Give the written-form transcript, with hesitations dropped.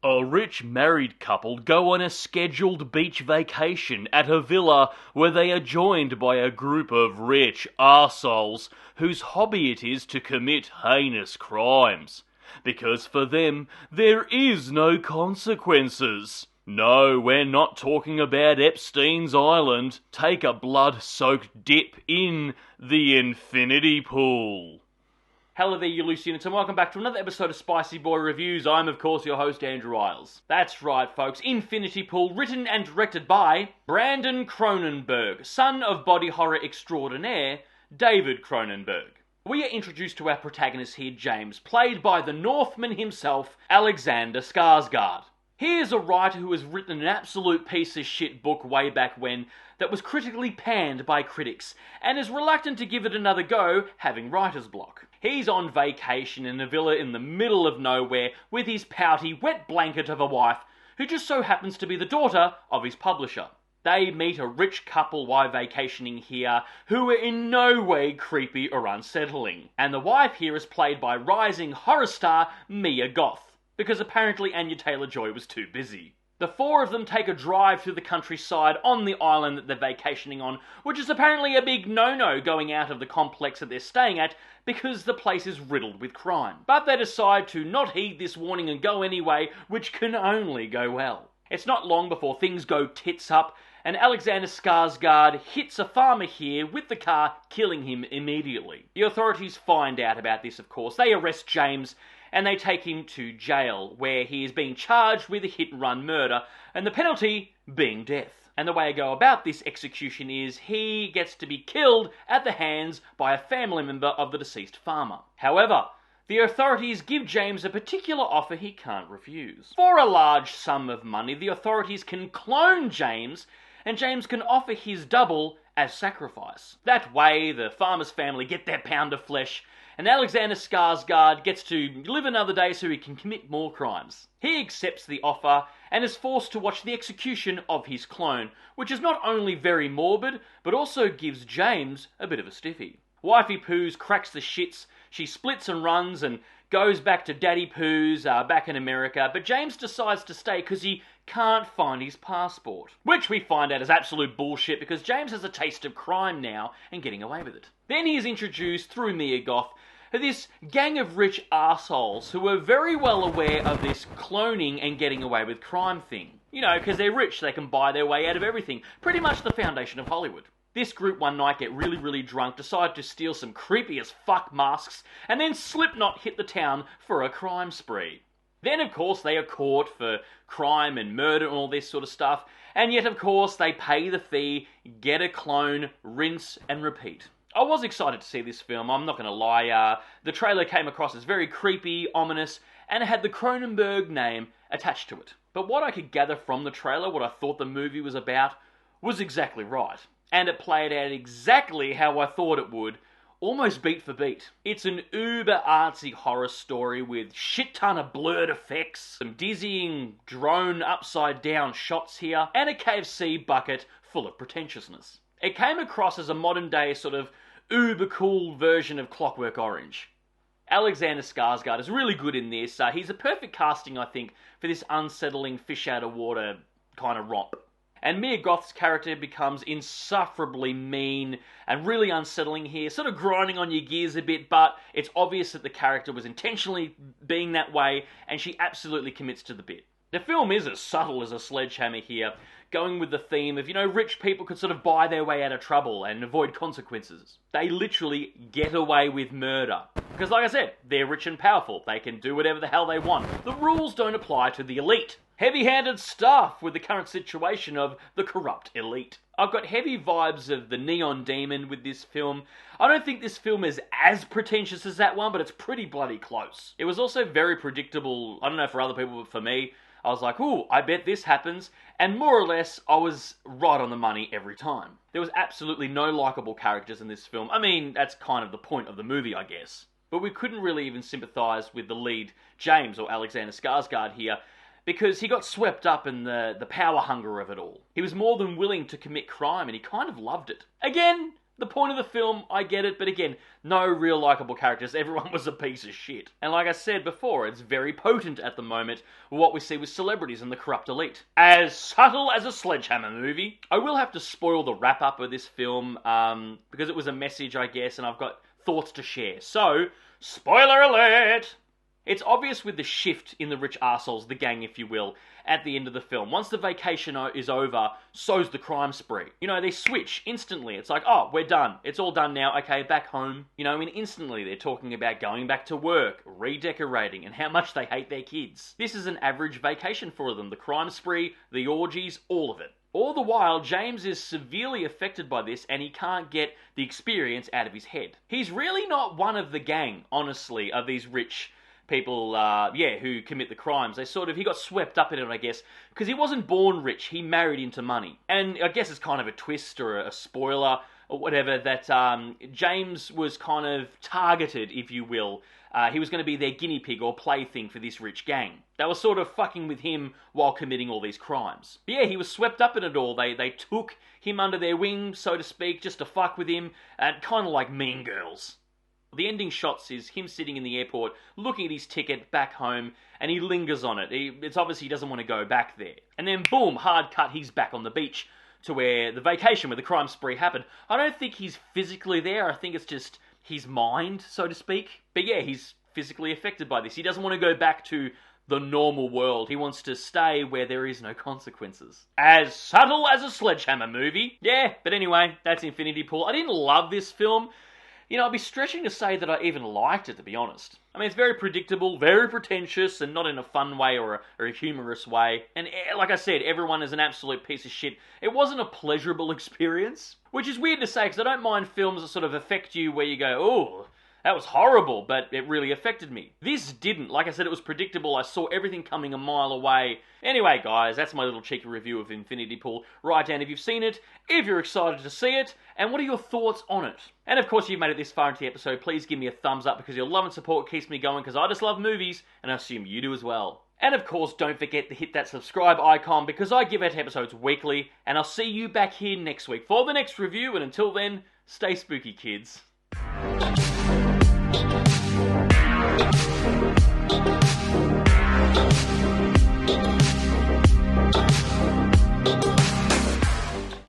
A rich married couple go on a scheduled beach vacation at a villa where they are joined by a group of rich arseholes whose hobby it is to commit heinous crimes. Because for them, there is no consequences. No, we're not talking about Epstein's Island. Take a blood-soaked dip in the infinity pool. Hello there, you loose units, and welcome back to another episode of Spicy Boy Reviews. I'm, of course, your host, Andrew Iles. That's right, folks. Infinity Pool, written and directed by Brandon Cronenberg, son of body horror extraordinaire David Cronenberg. We are introduced to our protagonist here, James, played by the Northman himself, Alexander Skarsgård. He is a writer who has written an absolute piece of shit book way back when that was critically panned by critics, and is reluctant to give it another go, having writer's block. He's on vacation in a villa in the middle of nowhere with his pouty wet blanket of a wife, who just so happens to be the daughter of his publisher. They meet a rich couple while vacationing here, who are in no way creepy or unsettling. And the wife here is played by rising horror star Mia Goth, because apparently Anya Taylor-Joy was too busy. The four of them take a drive through the countryside on the island that they're vacationing on, which is apparently a big no-no going out of the complex that they're staying at because the place is riddled with crime. But they decide to not heed this warning and go anyway, which can only go well. It's not long before things go tits up, and Alexander Skarsgård hits a farmer here with the car, killing him immediately. The authorities find out about this, of course. They arrest James, and they take him to jail, where he is being charged with a hit-and-run murder, and the penalty being death. And the way I go about this execution is he gets to be killed at the hands by a family member of the deceased farmer. However, the authorities give James a particular offer he can't refuse. For a large sum of money, the authorities can clone James, and James can offer his double as sacrifice. That way, the farmer's family get their pound of flesh, and Alexander Skarsgård gets to live another day so he can commit more crimes. He accepts the offer and is forced to watch the execution of his clone, which is not only very morbid, but also gives James a bit of a stiffy. Wifey Poos cracks the shits, she splits and runs and goes back to Daddy Poos back in America, but James decides to stay because he can't find his passport. Which we find out is absolute bullshit because James has a taste of crime now and getting away with it. Then he is introduced through Mia Goth to this gang of rich arseholes who are very well aware of this cloning and getting away with crime thing. You know, because they're rich, they can buy their way out of everything. Pretty much the foundation of Hollywood. This group one night get really drunk, decide to steal some creepy as fuck masks, and then Slipknot hit the town for a crime spree. Then, of course, they are caught for crime and murder and all this sort of stuff, and yet, of course, they pay the fee, get a clone, rinse and repeat. I was excited to see this film, I'm not going to lie. The trailer came across as very creepy, ominous, and it had the Cronenberg name attached to it. But what I could gather from the trailer, what I thought the movie was about, was exactly right. And it played out exactly how I thought it would, almost beat for beat. It's an uber artsy horror story with shit ton of blurred effects, some dizzying drone upside down shots here, and a KFC bucket full of pretentiousness. It came across as a modern day sort of uber cool version of Clockwork Orange. Alexander Skarsgård is really good in this. He's a perfect casting, I think, for this unsettling fish out of water kind of romp. And Mia Goth's character becomes insufferably mean and really unsettling here, sort of grinding on your gears a bit, but it's obvious that the character was intentionally being that way, and she absolutely commits to the bit. The film is as subtle as a sledgehammer here, going with the theme of, rich people could sort of buy their way out of trouble and avoid consequences. They literally get away with murder. Because like I said, they're rich and powerful. They can do whatever the hell they want. The rules don't apply to the elite. Heavy-handed stuff with the current situation of the corrupt elite. I've got heavy vibes of the Neon Demon with this film. I don't think this film is as pretentious as that one, but it's pretty bloody close. It was also very predictable, I don't know for other people, but for me, I was like, ooh, I bet this happens. And more or less, I was right on the money every time. There was absolutely no likable characters in this film. I mean, that's kind of the point of the movie, I guess. But we couldn't really even sympathise with the lead, James, or Alexander Skarsgård here, because he got swept up in the power hunger of it all. He was more than willing to commit crime, and he kind of loved it. Again, The point of the film, I get it, but again, no real likeable characters. Everyone was a piece of shit. And like I said before, it's very potent at the moment, what we see with celebrities and the corrupt elite. As subtle as a sledgehammer movie. I will have to spoil the wrap-up of this film, because it was a message, I guess, and I've got thoughts to share. So, spoiler alert! It's obvious with the shift in the rich arseholes, the gang if you will, at the end of the film. Once the vacation is over, so's the crime spree. You know, they switch instantly. It's like, oh, we're done. It's all done now. Okay, back home. You know, I mean, instantly they're talking about going back to work, redecorating, and how much they hate their kids. This is an average vacation for them. The crime spree, the orgies, all of it. All the while, James is severely affected by this and he can't get the experience out of his head. He's really not one of the gang, honestly, of these rich people, who commit the crimes. He got swept up in it, I guess, because he wasn't born rich, he married into money. And I guess it's kind of a twist or a spoiler or whatever that James was kind of targeted, if you will. He was going to be their guinea pig or plaything for this rich gang. They were sort of fucking with him while committing all these crimes. But yeah, he was swept up in it all. They took him under their wing, so to speak, just to fuck with him, kind of like Mean Girls. The ending shots is him sitting in the airport, looking at his ticket back home, and he lingers on it. It's obvious he doesn't want to go back there. And then boom, hard cut, he's back on the beach to where the vacation, where the crime spree happened. I don't think he's physically there. I think it's just his mind, so to speak. But yeah, he's physically affected by this. He doesn't want to go back to the normal world. He wants to stay where there is no consequences. As subtle as a sledgehammer movie. Yeah, but anyway, that's Infinity Pool. I didn't love this film. You know, I'd be stretching to say that I even liked it, to be honest. I mean, it's very predictable, very pretentious, and not in a fun way or a humorous way. And like I said, everyone is an absolute piece of shit. It wasn't a pleasurable experience, which is weird to say, because I don't mind films that sort of affect you where you go, oh, that was horrible, but it really affected me. This didn't. Like I said, it was predictable. I saw everything coming a mile away. Anyway, guys, that's my little cheeky review of Infinity Pool. Write down if you've seen it, if you're excited to see it, and what are your thoughts on it? And of course, if you've made it this far into the episode, please give me a thumbs up, because your love and support keeps me going, because I just love movies, and I assume you do as well. And of course, don't forget to hit that subscribe icon, because I give out episodes weekly, and I'll see you back here next week for the next review, and until then, stay spooky, kids.